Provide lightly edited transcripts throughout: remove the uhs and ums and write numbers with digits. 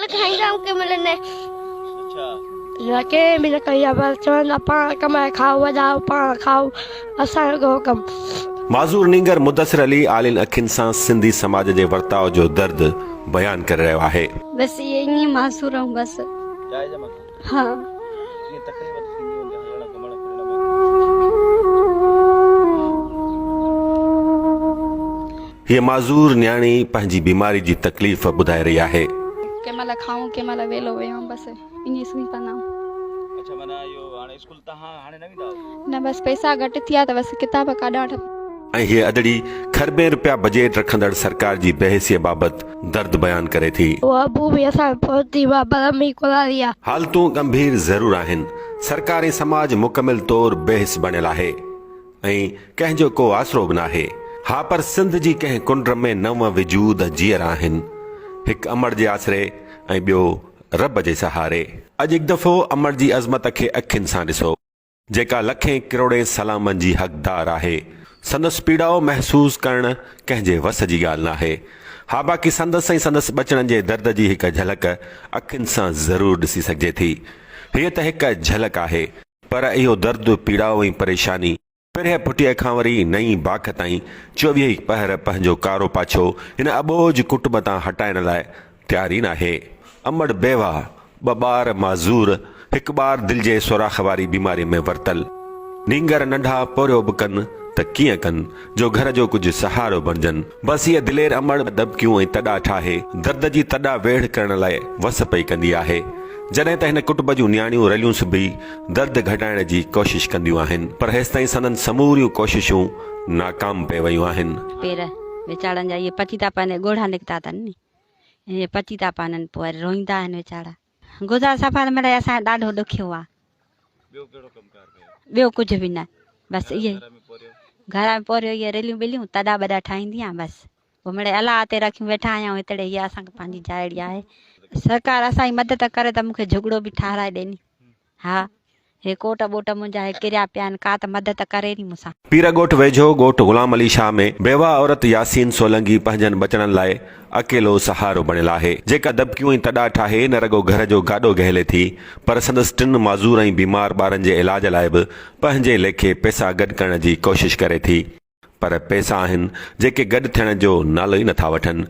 खाईंदा के मिले ने या के मिले कहिया बस चवंदा पाण कमाए खाओ वॼाओ पाण खाओ असांजो कम। माज़ूर नींगर मुदस्सिर अली आलिन अखियुनि सां सिंधी समाज जे वर्ताव जो दर्द बयान करे रहियो आहे। बस ये इन्हीं मासूर हूं बस। हाँ ये माज़ूर न्याणी पंहिंजी बीमारी जी तकलीफ़ ॿुधाए रही आहे। के मला खाऊं के मला वेलो वेहूं बस इन्हीं सुई पनाऊं। अच्छा माना यो हाणे स्कूल तहां हाणे न वेंदा न बस पैसा घटि थिया त बस किताब काढा वठ। ऐं हीअ अदड़ी खरबे रुपया बजट रखंदड़ सरकार जी बेहसीअ बाबति दर्द बयान करे थी। वो अबू भी असां पहुती बाबा में कोलारी आ। हालतूं गंभीर ज़रूर आहिनि। सरकारी समाज मुकमिल तौर बेहिस बणियल आहे ऐं कंहिंजो को आसरो बि नाहे। हा पर सिंध जी कंहिं कुंड में नव वजूद जीअर आहिनि, हिकु अमर जे आसरे ऐं ॿियो रब जे सहारे। अॼु हिकु दफ़ो अमर जी अज़मत खे अखियुनि सां ॾिसो, जेका लखें किरोड़े सलामनि जी हक़दार आहे। संदसि पीड़ाओ महसूस करणु कंहिंजे वस जी ॻाल्हि नाहे। हा बाक़ी संदसि ऐं संदसि बचड़नि जे दर्द जी हिकु झलक अखियुनि सां ज़रूरु ॾिसी सघिजे थी। हीअ त हिकु झलक आहे, पर इहो दर्द पीड़ाओ ऐं परेशानी पिरह पुठीअ खां वरी नई बाख ताईं 24 पहर पंहिंजो कारो पाछो हिन अबोज कुटुंब तां हटाइण लाइ तयार ई नाहे। अमड़ बेवा, 2 ॿार माज़ूर, हिकु ॿार दिलि जे सोराख़ वारी बीमारीअ में वरतल। नींगर नंढा पोरियो बि कनि त कीअं कनि जो घर जो कुझु सहारो बणजनि। बसि हीअ दिलेर अमड़ दबकियूं ऐं तॾा ठाहे दर्द जी तॾा वेड़ करण लाइ वस पई कंदी आहे। जॾहिं त हिन कुटुंब जूं न्याणियूं रलियूं सिबी दर्द घटाइण जी कोशिश कंदियूं आहिनि, पर हेसि ताईं संदन समूरियूं कोशिशूं नाकाम पे वयूं आहिनि। पेर वीचारनि जा इहे पची था पवनि, ॻोढ़ा निकिता अथनि नी, इहे पची था पवनि, पोइ वरी रोईंदा आहिनि वीचारा। गुज़ार सफ़र में असांजो ॾाढो ॾुखियो आहे। ॿियो कुझु बि न, बसि इहे घर में पोरियो इहे रेलियूं ॿिलियूं तॾा बॾा ठाहींदी आहियां। बसि पोइ मिड़े अलाह ते रखियूं वेठा आहियूं हितड़े। हीअ असांखे पंहिंजी जाइड़ी आहे। सरकार असांजी मदद करे त मूंखे झुगड़ो बि ठाराए ॾिनी। हा हे कोट बोट मुंहिंजा हे किरिया पिया आहिनि, का त मदद करे नी मूंसां। पीर ॻोठ वेझो ॻोठ ग़ुलाम अली शाह में बेवा औरत यासीन सोलंगी पंहिंजनि बचड़नि लाइ अकेलो सहारो बणियल आहे, जेका दबकियूं ऐं तॾा ठाहे न रुगो घर जो गाॾो गहले थी, पर संदसि 3 माज़ूर ऐं बीमार ॿारनि जे इलाज लाइ बि पंहिंजे लेखे पैसा गॾु करण जी कोशिश करे थी। पर पैसा आहिनि जेके गॾु थियण जो नालो ई नथा वठनि।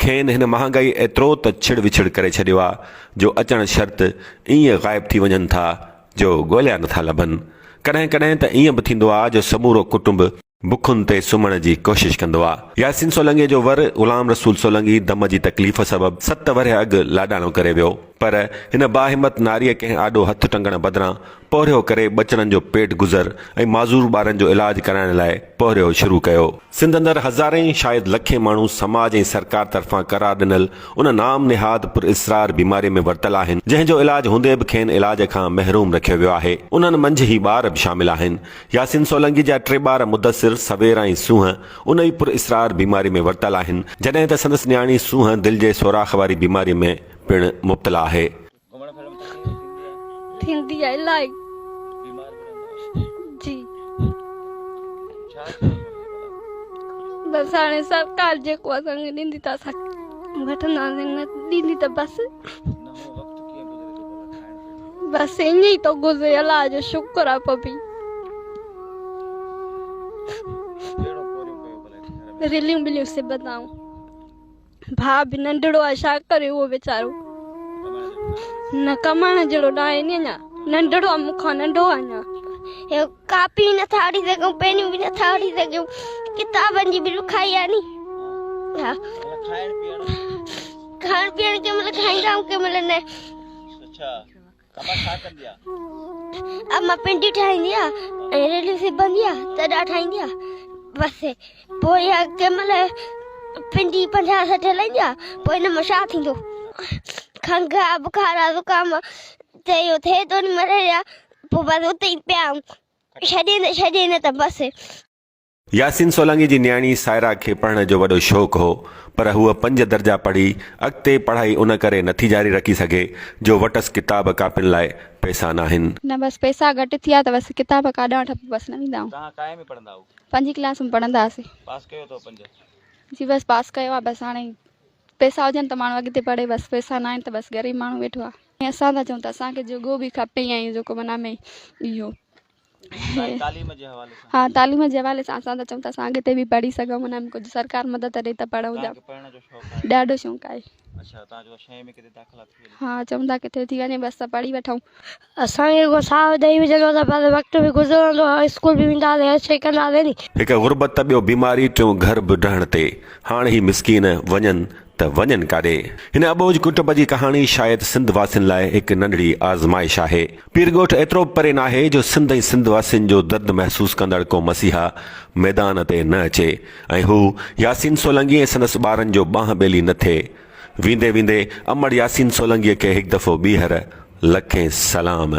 खेनि हिन महांगाई एतिरो त छिड़ विछिड़ करे छॾियो आहे जो अचण शर्त ईअं ग़ाइब थी वञनि था जो ॻोल्हिया नथा लभनि। कॾहिं कॾहिं त ईअं बि थींदो आहे जो समूरो कुटुंब बुखुनि ते सुम्हण जी कोशिश कंदो आहे। यासीन सोलंगी जो वर ग़ुलाम रसूल सोलंगी दम जी तकलीफ़ सबबि 7 वरह अॻु लाॾाणो करे वियो, पर हिन बाहिमत नारीअ कंहिं आॾो हथु टंगण बदिरां पोरियो करे बचड़नि जो पेट गुज़र ऐं माज़ूर ॿारनि जो इलाज कराइण लाइ पोरियो शुरू कयो। सिंध अंदरि हज़ारें शायदि लखे माण्हू समाज ऐं सरकार तरफ़ां करार ॾिनल उन नाम निहाद पुरइसरार बीमारीअ में वरतल आहिनि, जंहिंजो इलाज हूंदे बि खेनि इलाज खां महरूम रखियो वियो आहे। उन्हनि मंझि ई ॿार बि शामिल आहिनि। यासीन सोलंगी जा 3 ॿार मुदस्सिर, सवेर ऐं सूंहं उन ई पुरइसरार बीमारी में वरतल आहिनि, जॾहिं त संदसि न्याणी सूंहं दिलि जे सोराख़ वारी बीमारीअ में पिणु मुब्तला आहे। थींदी आहे इलाही जी। बसि हाणे सरकार जेको असांखे ॾींदी त असां वठंदासीं, न ॾींदी त बसि ईअं ई थो गुज़रे। अलाह जो शुक्र आहे। पोइ बि रिलियूं ॿिलियूं सिबंदाऊं। भाउ बि नंढड़ो आहे, छा करे उहो वीचारो, न कमाइण जहिड़ो न आहे नी, अञा नंढड़ो आहे, मूंखां नंढो आहे अञा। हे कापी नथा वठी सघूं, पेनियूं बि नथा वठी सघूं, किताबनि जी बि ॾुखाई आहे नी। हा खाइण पीअण के महिल खाईंदा आहियूं, के महिल न। अम्मा पिंडी ठाहींदी आहे ऐं रेलियूं सिबंदी आहे, तॾा ठाहींदी आहे। बसि पोइ इहा के महिल पिंडी 50-60 हलाईंदी आहे, पोइ हिन मां छा थींदो, खंघि आहे, बुखार आहे, ज़ुकाम त इहो थिए थो नी, मलेरिया। पोइ बसि उते ई पिया छॾे न त बसि। यासीन सोलंगी जी न्याणी सायरा खे पढ़ण जो वॾो शौक़ु हो, पर हूअ 5 दर्जा पढ़ी अॻिते पढ़ाई उन करे नथी जारी रखी सघे जो वटसि किताब कापियुनि लाइ पैसा न आहिनि। न बसि पैसा घटि थिया त बसि किताब काढा वठ, बसि न वेंदा आहियूं। तव्हां काए में पढ़ंदा आहियो? 5वीं क्लास में पढ़ंदा हुआसीं। पास कयो अथव 5? जी बसि पास कयो आहे। बसि हाणे पैसा हुजनि त माण्हू अॻिते पढ़े, बसि पैसा न आहिनि त बसि ग़रीब माण्हू वेठो आहे। ऐं असां था चऊं त असांखे जेको बि खपे ऐं जेको माना में इहो तालीम जे हवाले सां हाँ तालीम जे हवाले सां असां था चऊं त असां अॻिते बि पढ़ी सघूं, हुन में कुझु सरकार मदद ॾे त पढ़ूं था। तव्हांखे पढ़ण जो शौक़ु आहे? ॾाढो शौक़ु आहे। अच्छा, तव्हांजो शइ में किथे दाख़िला थी वञे? हाँ चवंदा किथे थी वञे बसि त पढ़ी वठूं। असांखे को साहु ॾेई विझंदो त पर वक़्तु बि गुज़रंदो, स्कूल बि वेंदा हुआसीं, छे कंदासीं नी। हिकु गुरबत ॿियो बीमारी टियों घर ॿुधण ते हाणे ही मिसकीन वञनि त वञनि काॾे। हिन अबोज कुटुंब जी कहाणी शायदि सिंध वासियुनि लाइ हिकु नंढड़ी आज़माइश आहे। पीरगोठ एतिरो परे न आहे जो सिंध ऐं सिंध वासियुनि जो दर्द महसूस कंदड़ को मसीहा मैदान ते न अचे ऐं हू यासीन सोलंगी ऐं संदसि ॿारनि जो बांह ॿेली न थिए। वेंदे वेंदे अमड़ यासीन सोलंगीअ खे हिकु दफ़ो ॿीहर लखें सलाम।